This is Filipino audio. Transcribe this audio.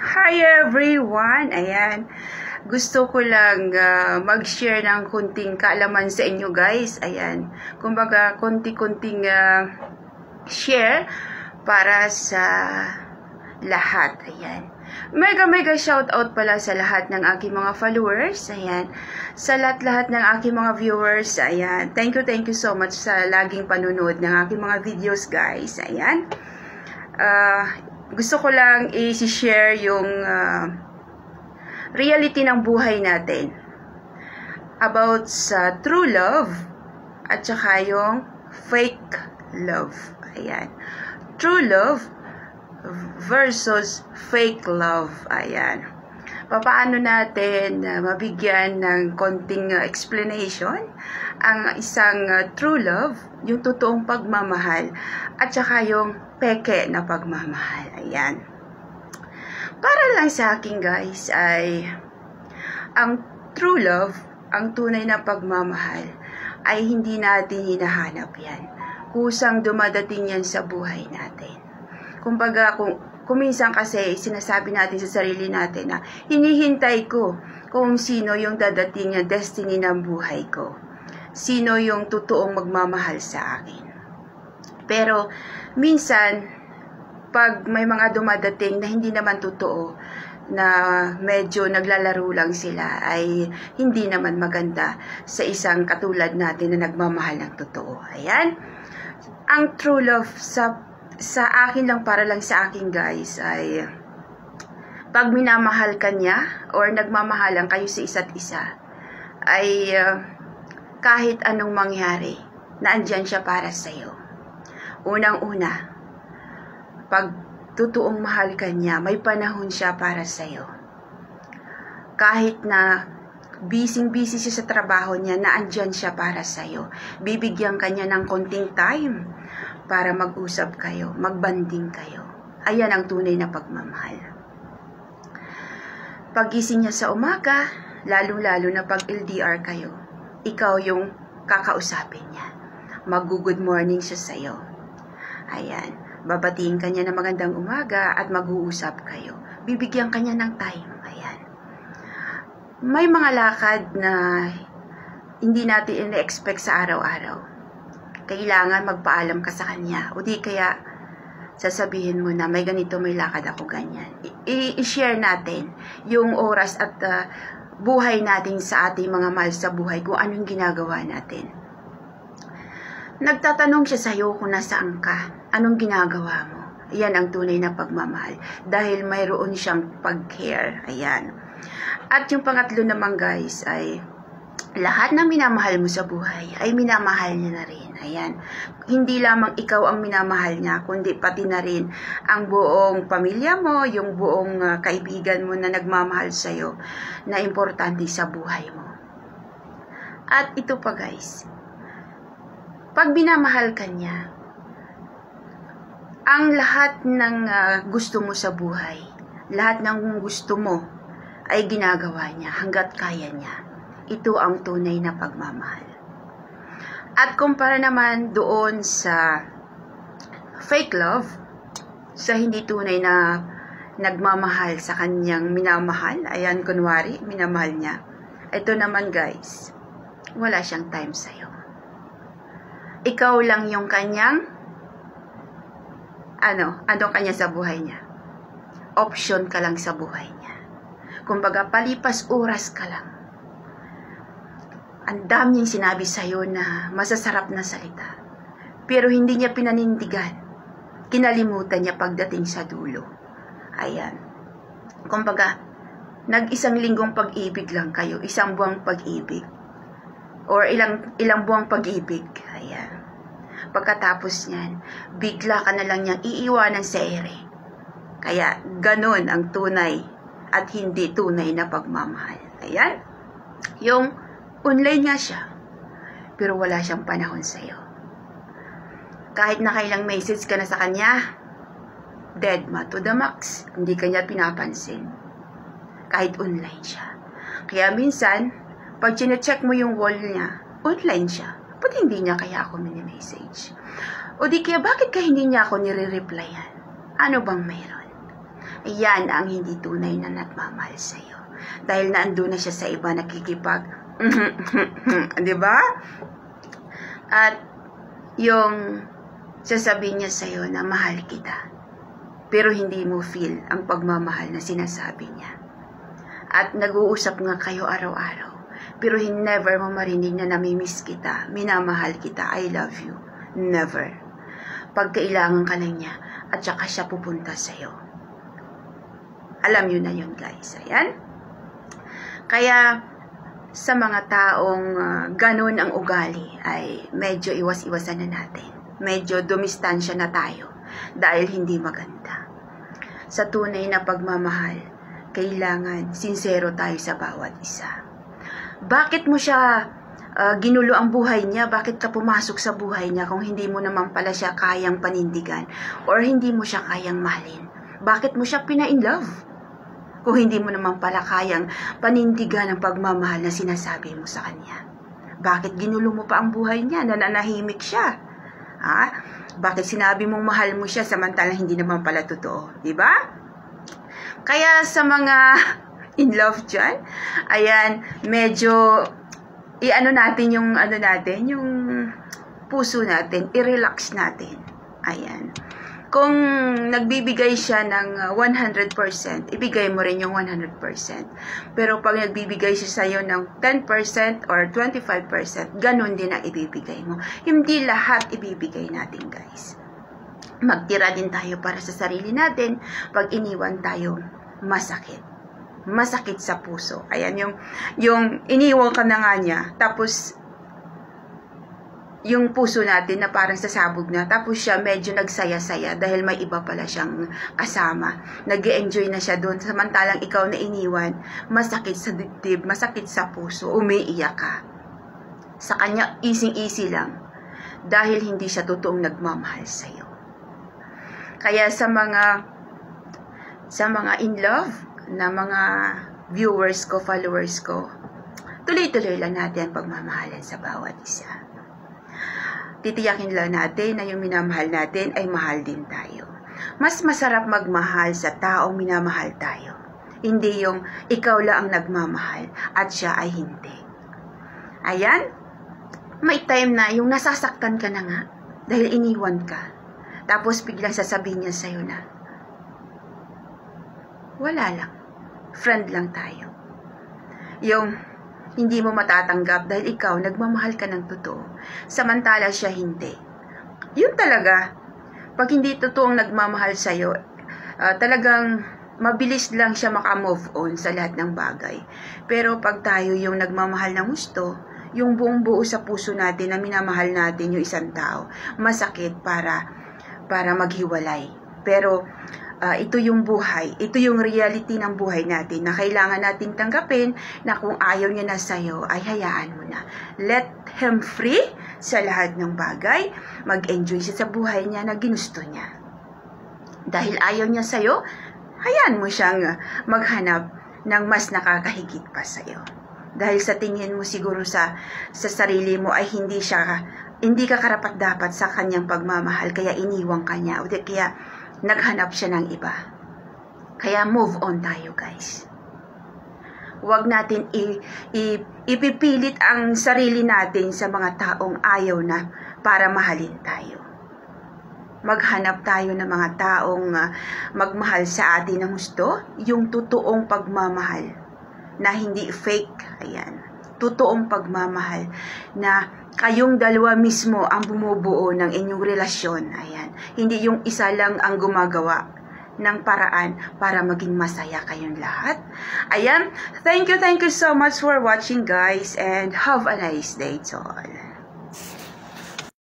Hi everyone! Ayan, gusto ko lang mag-share ng kunting kaalaman sa inyo guys. Ayan, kumbaga konti-kunting share para sa lahat. Ayan, mega shout out pala sa lahat ng aking mga followers. Ayan, sa lahat ng aking mga viewers. Ayan, thank you so much sa laging panunood ng aking mga videos guys. Ayan, gusto ko lang i-share yung reality ng buhay natin about sa true love at saka yung fake love. Ayan. True love versus fake love. Ayan. Paano natin mabigyan ng konting explanation ang isang true love, yung totoong pagmamahal, at saka yung peke na pagmamahal. Ayan. Para lang sa akin guys ay ang true love, ang tunay na pagmamahal ay hindi natin hinahanap yan. Kusang dumadating yan sa buhay natin. Kumbaga kung minsan kasi sinasabi natin sa sarili natin na hinihintay ko kung sino yung dadating na destiny ng buhay ko. Sino yung totoong magmamahal sa akin. Pero minsan, pag may mga dumadating na hindi naman totoo, na medyo naglalaro lang sila, ay hindi naman maganda sa isang katulad natin na nagmamahal ng totoo. Ayan. Ang true love sa akin lang, para lang sa akin guys, ay pag minamahal ka niya or nagmamahalan kayo sa isa't isa, ay kahit anong mangyari, naandyan siya para sa'yo. Unang-una, pag totoong mahal ka niya, may panahon siya para sa'yo. Kahit na busy siya sa trabaho niya, naandyan siya para sa'yo. Bibigyan ka niya ng konting time para mag-usap kayo, magbanding kayo. Ayan ang tunay na pagmamahal. Paggising niya sa umaga, lalo na pag LDR kayo, ikaw yung kakausapin niya. Mag-good morning siya sa'yo. Ayan. Babatiin ka niya ng magandang umaga at mag-uusap kayo. Bibigyan ka niya ng time. Ayan. May mga lakad na hindi natin ina-expect sa araw-araw. Kailangan magpaalam ka sa kanya. O di kaya sasabihin mo na may ganito, may lakad ako ganyan. I-share natin yung oras at buhay natin sa ating mga mahal sa buhay kung anong ginagawa natin. Nagtatanong siya sa'yo kung nasaan ka, anong ginagawa mo. Ayan ang tunay na pagmamahal. Dahil mayroon siyang pag-care. Ayan. At yung pangatlo naman guys ay lahat ng minamahal mo sa buhay ay minamahal niya na rin. Ayan. Hindi lamang ikaw ang minamahal niya, kundi pati na rin ang buong pamilya mo, yung buong kaibigan mo na nagmamahal sa'yo, na importante sa buhay mo. At ito pa guys, pag binamahal ka niya, ang lahat ng gusto mo sa buhay, lahat ng gusto mo ay ginagawa niya hanggat kaya niya. Ito ang tunay na pagmamahal. At kumpara naman doon sa fake love, sa hindi tunay na nagmamahal sa kanyang minamahal, ayan kunwari, minamahal niya. Ito naman guys, wala siyang time sa'yo. Ikaw lang yung kanyang ano kanya sa buhay niya. Option ka lang sa buhay niya. Kumbaga, palipas oras ka lang. Ang dami niyang sinabi sa'yo na masasarap na salita. Pero hindi niya pinanindigan. Kinalimutan niya pagdating sa dulo. Ayan. Kumbaga, nag-isang linggong pag-ibig lang kayo. Isang buwang pag-ibig. Or ilang buwang pag-ibig. Ayan. Pagkatapos niyan, bigla ka na lang niyang iiwanan sa ere. Kaya, ganun ang tunay at hindi tunay na pagmamahal. Ayan. Yung online nga siya, pero wala siyang panahon sa'yo. Kahit nakailang message ka na sa kanya, dead ma to the max. Hindi ka niya pinapansin. Kahit online siya. Kaya minsan, pag chinecheck mo yung wall niya, online siya. Ba't hindi niya kaya ako mini-message? O di kaya bakit ka hindi niya ako nire-replyan? Ano bang mayroon? yan ang hindi tunay na nagmamahal sa'yo. Dahil naandun na siya sa iba, nakikipag, di ba? At yung sasabihin niya sa'yo na mahal kita, pero hindi mo feel ang pagmamahal na sinasabi niya. At nag-uusap nga kayo araw-araw, pero never mo marinig na namimiss kita, minamahal kita, I love you. Never. Pag kailangan ka lang niya, at saka siya pupunta sa'yo. Alam nyo na yun, guys. Ayan. Kaya, sa mga taong ganun ang ugali, ay medyo iwas-iwasan na natin. Medyo dumistansya na tayo dahil hindi maganda. Sa tunay na pagmamahal, kailangan sincero tayo sa bawat isa. Bakit mo siya ginulo ang buhay niya? Bakit ka pumasok sa buhay niya kung hindi mo naman pala siya kayang panindigan or hindi mo siya kayang mahalin? Bakit mo siya pina-in-love kung hindi mo naman pala kayang panindigan ang pagmamahal na sinasabi mo sa kanya? Bakit ginulo mo pa ang buhay niya? Nananahimik siya. Ha? Bakit sinabi mong mahal mo siya samantalang hindi naman pala totoo? Diba? Kaya sa mga in love dyan, ayan, medyo natin yung yung puso natin, i-relax natin. Ayan. Kung nagbibigay siya ng 100%, ibigay mo rin yung 100%. Pero pag nagbibigay siya sa'yo ng 10% or 25%, ganun din ang ibibigay mo. Hindi lahat ibibigay natin, guys. Magtira din tayo para sa sarili natin. Pag iniwan tayo, masakit. Masakit sa puso. Ayan, yung iniwan ka na nga niya, tapos yung puso natin na parang sasabog na, tapos siya medyo nagsaya-saya dahil may iba pala siyang kasama. Nag-e-enjoy na siya doon, samantalang ikaw na iniwan, masakit sa dibdib, masakit sa puso, umiiyak ka. Sa kanya, easy-easy lang, dahil hindi siya totoong nagmamahal sa'yo. Kaya sa mga in love na mga viewers ko, followers ko, tuloy-tuloy lang natin ang pagmamahalan sa bawat isa. Titiyakin lang natin na yung minamahal natin ay mahal din tayo. Mas masarap magmahal sa taong minamahal tayo. Hindi yung ikaw lang ang nagmamahal at siya ay hindi. Ayan, may time na yung nasasaktan ka na nga dahil iniwan ka. Tapos biglang sasabihin niya sa'yo na, wala lang, friend lang tayo. Yung hindi mo matatanggap dahil ikaw nagmamahal ka ng totoo, samantala siya hindi. Yun talaga, pag hindi totoong nagmamahal sa'yo, talagang mabilis lang siya makamove on sa lahat ng bagay. Pero pag tayo yung nagmamahal ng gusto, yung buong buo sa puso natin na minamahal natin yung isang tao, masakit para maghiwalay. Pero ito yung buhay, ito yung reality ng buhay natin na kailangan nating tanggapin na kung ayaw niya na sa'yo, ay hayaan mo na. Let him free sa lahat ng bagay. Mag-enjoy siya sa buhay niya na ginusto niya. Dahil ayaw niya sa'yo, hayaan mo siyang maghanap ng mas nakakahigit pa sa'yo. Dahil sa tingin mo siguro sa sarili mo ay hindi ka karapat-dapat sa kanyang pagmamahal, kaya iniwang ka niya, o kaya naghanap siya ng iba. Kaya move on tayo, guys. Huwag natin ipipilit ang sarili natin sa mga taong ayaw na para mahalin tayo. Maghanap tayo ng mga taong magmahal sa atin ng gusto, yung totoong pagmamahal na hindi fake. Ayan. Totoong pagmamahal na kayong dalawa mismo ang bumubuo ng inyong relasyon. Ayan. Hindi yung isa lang ang gumagawa ng paraan para maging masaya kayong lahat. Ayan. Thank you so much for watching, guys, and have a nice day to all.